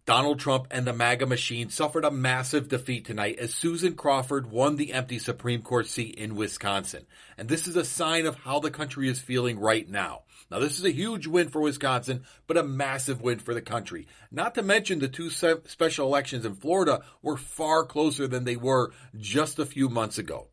Donald Trump and the MAGA machine suffered a massive defeat tonight as Susan Crawford won the empty Supreme Court seat in Wisconsin. And this is a sign of how the country is feeling right now. Now, this is a huge win for Wisconsin, but a massive win for the country. Not to mention the two special elections in Florida were far closer than they were just a few months ago.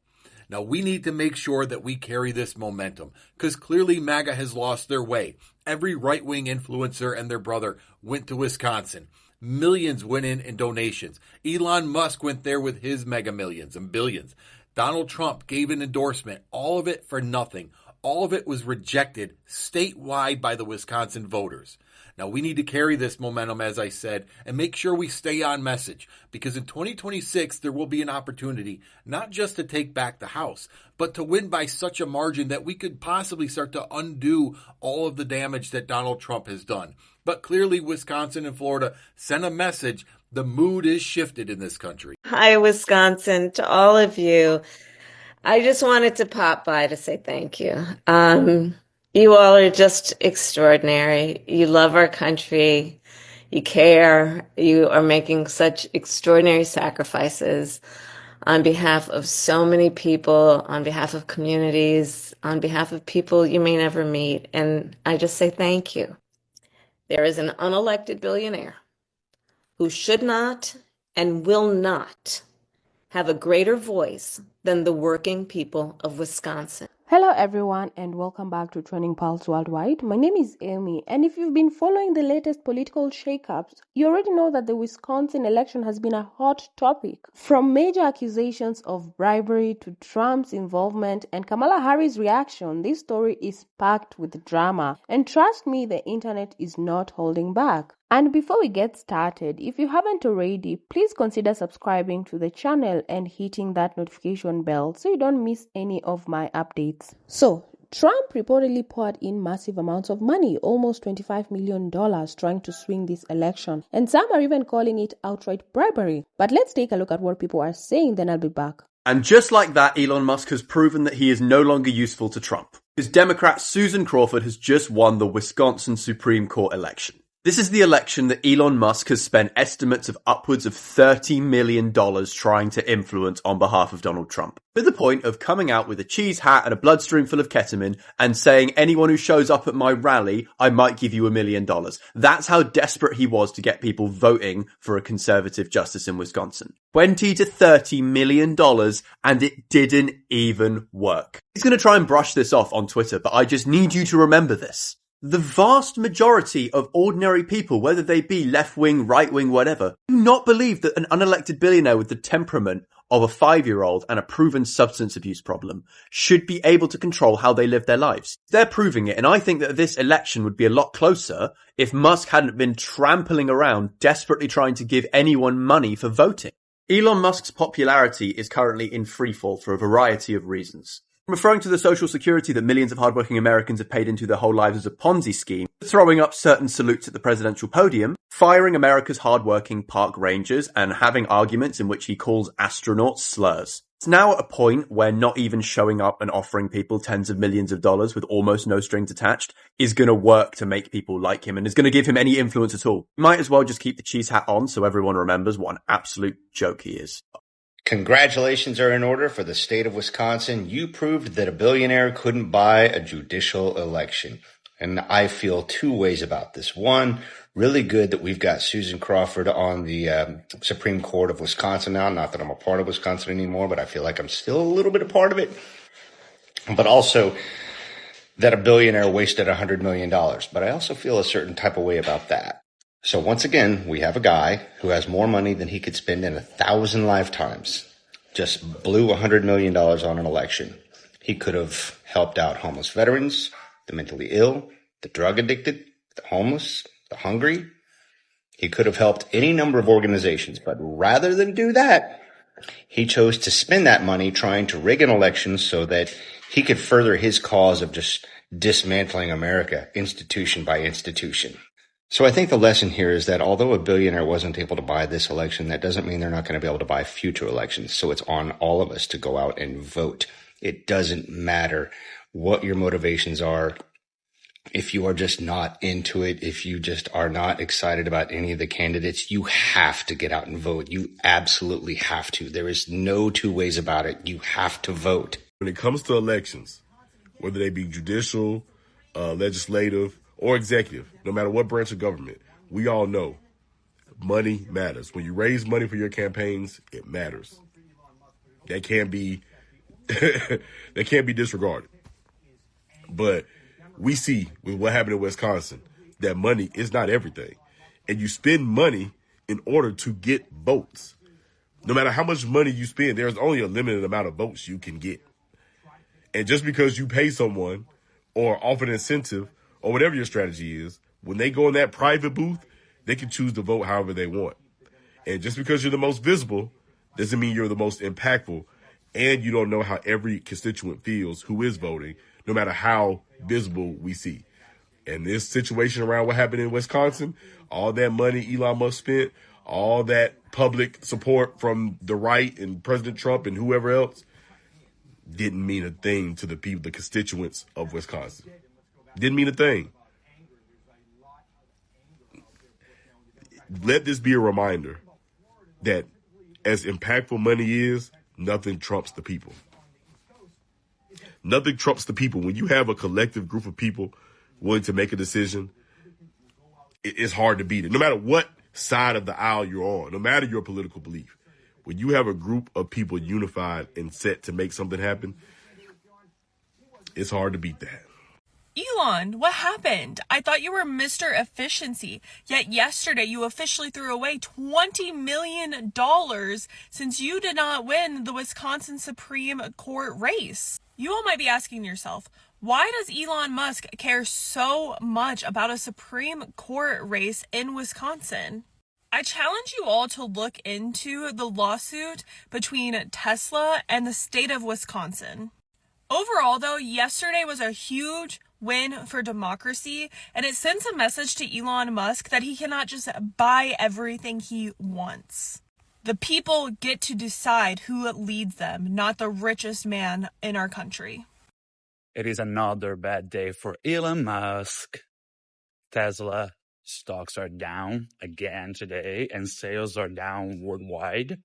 Now, we need to make sure that we carry this momentum, because clearly MAGA has lost their way. Every right-wing influencer and their brother went to Wisconsin. Millions went in donations. Elon Musk went there with his mega millions and billions. Donald Trump gave an endorsement. All of it for nothing. All of it was rejected statewide by the Wisconsin voters. Now, we need to carry this momentum, as I said, and make sure we stay on message, because in 2026, there will be an opportunity not just to take back the House, but to win by such a margin that we could possibly start to undo all of the damage that Donald Trump has done. But clearly, Wisconsin and Florida sent a message. The mood is shifted in this country. Hi, Wisconsin, to all of you. I just wanted to pop by to say thank you. You all are just extraordinary. You love our country. You care. You are making such extraordinary sacrifices on behalf of so many people, on behalf of communities, on behalf of people you may never meet. And I just say thank you. There is an unelected billionaire who should not and will not have a greater voice than the working people of Wisconsin. Hello everyone and welcome back to Trending Pulse Worldwide. My name is Amy, and if you've been following the latest political shakeups, you already know that the Wisconsin election has been a hot topic. From major accusations of bribery to Trump's involvement and Kamala Harris' reaction, this story is packed with drama. And trust me, the internet is not holding back. And before we get started, if you haven't already, please consider subscribing to the channel and hitting that notification bell so you don't miss any of my updates. So, Trump reportedly poured in massive amounts of money, almost $25 million, trying to swing this election. And some are even calling it outright bribery. But let's take a look at what people are saying, then I'll be back. And just like that, Elon Musk has proven that he is no longer useful to Trump. His Democrat Susan Crawford has just won the Wisconsin Supreme Court election. This is the election that Elon Musk has spent estimates of upwards of $30 million trying to influence on behalf of Donald Trump. To the point of coming out with a cheese hat and a bloodstream full of ketamine and saying, anyone who shows up at my rally, I might give you $1 million. That's how desperate he was to get people voting for a conservative justice in Wisconsin. $20 to $30 million, and it didn't even work. He's going to try and brush this off on Twitter, but I just need you to remember this. The vast majority of ordinary people, whether they be left-wing, right-wing, whatever, do not believe that an unelected billionaire with the temperament of a 5-year-old and a proven substance abuse problem should be able to control how they live their lives. They're proving it, and I think that this election would be a lot closer if Musk hadn't been trampling around desperately trying to give anyone money for voting. Elon Musk's popularity is currently in freefall for a variety of reasons. Referring to the social security that millions of hardworking Americans have paid into their whole lives as a Ponzi scheme, throwing up certain salutes at the presidential podium, firing America's hardworking park rangers, and having arguments in which he calls astronauts slurs. It's now at a point where not even showing up and offering people tens of millions of dollars with almost no strings attached is going to work to make people like him and is going to give him any influence at all. Might as well just keep the cheese hat on so everyone remembers what an absolute joke he is. Congratulations are in order for the state of Wisconsin. You proved that a billionaire couldn't buy a judicial election. And I feel two ways about this. One, really good that we've got Susan Crawford on the Supreme Court of Wisconsin now. Not that I'm a part of Wisconsin anymore, but I feel like I'm still a little bit a part of it. But also that a billionaire wasted $100 million. But I also feel a certain type of way about that. So once again, we have a guy who has more money than he could spend in 1,000 lifetimes. Just blew $100 million on an election. He could have helped out homeless veterans, the mentally ill, the drug addicted, the homeless, the hungry. He could have helped any number of organizations, but rather than do that, he chose to spend that money trying to rig an election so that he could further his cause of just dismantling America, institution by institution. So I think the lesson here is that although a billionaire wasn't able to buy this election, that doesn't mean they're not going to be able to buy future elections. So it's on all of us to go out and vote. It doesn't matter what your motivations are. if you are just not into it, if you just are not excited about any of the candidates, you have to get out and vote. You absolutely have to. There is no two ways about it. You have to vote. When it comes to elections, whether they be judicial, legislative, or executive, no matter what branch of government, we all know money matters. When you raise money for your campaigns, it matters. That can't be that can't be disregarded. But we see with what happened in Wisconsin that money is not everything. And you spend money in order to get votes. No matter how much money you spend, there's only a limited amount of votes you can get. And just because you pay someone or offer an incentive or whatever your strategy is, when they go in that private booth, they can choose to vote however they want. And just because you're the most visible doesn't mean you're the most impactful. And you don't know how every constituent feels who is voting, no matter how visible we see. And this situation around what happened in Wisconsin, all that money Elon Musk spent, all that public support from the right and President Trump and whoever else, didn't mean a thing to the people, the constituents of Wisconsin. Didn't mean a thing. Let this be a reminder that as impactful money is, nothing trumps the people. Nothing trumps the people. When you have a collective group of people willing to make a decision, it's hard to beat it. No matter what side of the aisle you're on, no matter your political belief, when you have a group of people unified and set to make something happen, it's hard to beat that. Elon, what happened? I thought you were Mr. Efficiency, yet yesterday you officially threw away $20 million since you did not win the Wisconsin Supreme Court race. You all might be asking yourself, why does Elon Musk care so much about a Supreme Court race in Wisconsin? I challenge you all to look into the lawsuit between Tesla and the state of Wisconsin. Overall, though, yesterday was a huge win for democracy, and it sends a message to Elon Musk that he cannot just buy everything he wants. The people get to decide who leads them, not the richest man in our country. It is another bad day for Elon Musk. Tesla stocks are down again today, and sales are down worldwide.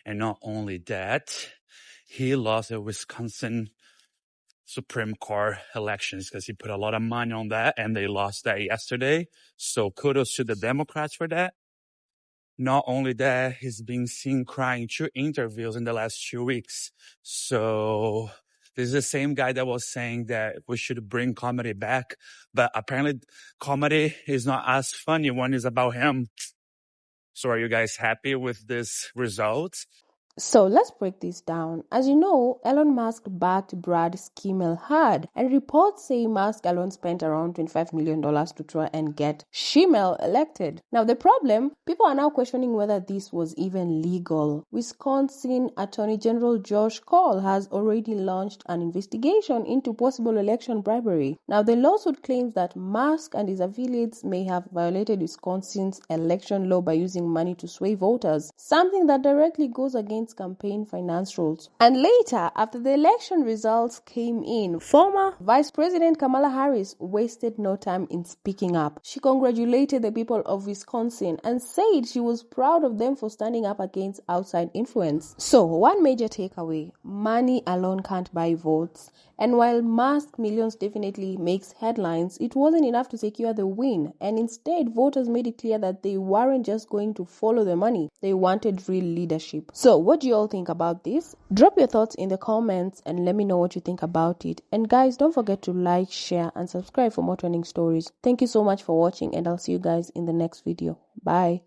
And not only that, he lost the Wisconsin Supreme Court elections because he put a lot of money on that, and they lost that yesterday. So kudos to the Democrats for that. Not only that, he's been seen crying 2 interviews in the last 2 weeks. So this is the same guy that was saying that we should bring comedy back. But apparently comedy is not as funny when it's about him. So are you guys happy with this result? So let's break this down. As you know, Elon Musk backed Brad Schimmel hard, and reports say Musk alone spent around $25 million to try and get Schimmel elected. Now the problem, people are now questioning whether this was even legal. Wisconsin Attorney General Josh Cole has already launched an investigation into possible election bribery. Now the lawsuit claims that Musk and his affiliates may have violated Wisconsin's election law by using money to sway voters, something that directly goes against campaign finance rules. And later, after the election results came in, former Vice President Kamala Harris wasted no time in speaking up. She congratulated the people of Wisconsin and said she was proud of them for standing up against outside influence. So, one major takeaway, money alone can't buy votes. And while Musk millions definitely makes headlines, it wasn't enough to secure the win. And instead, voters made it clear that they weren't just going to follow the money. They wanted real leadership. So what do you all think about this? Drop your thoughts in the comments and let me know what you think about it. And guys, don't forget to like, share, and subscribe for more trending stories. Thank you so much for watching, and I'll see you guys in the next video. Bye.